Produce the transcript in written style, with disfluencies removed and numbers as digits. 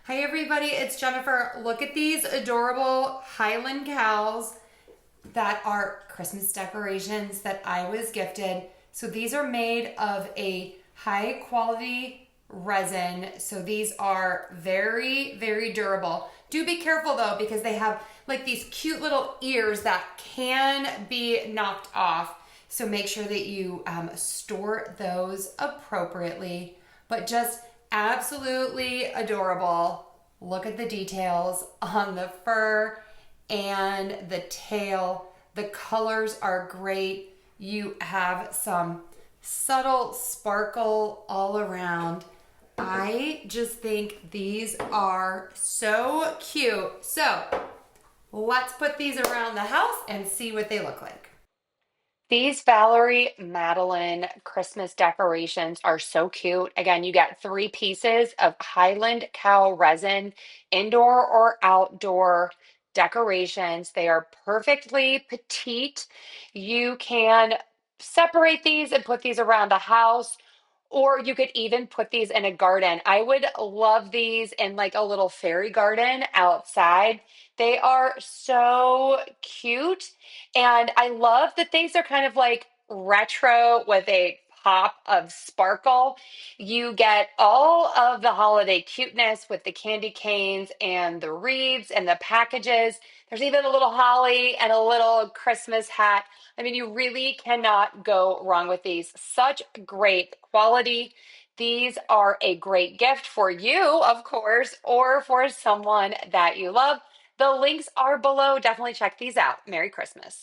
Hi everybody, it's Jennifer. Look at these adorable Highland cows that are Christmas decorations that I was gifted. So these are made of a high quality resin. So these are very, very durable. Do be careful though, because they have like these cute little ears that can be knocked off. So make sure that you store those appropriately. But just absolutely adorable. Look at the details on the fur and the tail. The colors are great. You have some subtle sparkle all around. I just think these are so cute. So let's put these around the house and see what they look like. These Valery Madelyn Christmas decorations are so cute. Again, you get three pieces of Highland cow resin, indoor or outdoor decorations. They are perfectly petite. You can separate these and put these around the house, or you could even put these in a garden. I would love these in like a little fairy garden outside. They are so cute. And I love that these are kind of like retro with a pop of sparkle. You get all of the holiday cuteness with the candy canes and the wreaths and the packages. There's even a little holly and a little Christmas hat. I mean, you really cannot go wrong with these. Such great quality. These are a great gift for you, of course, or for someone that you love. The links are below. Definitely check these out. Merry Christmas.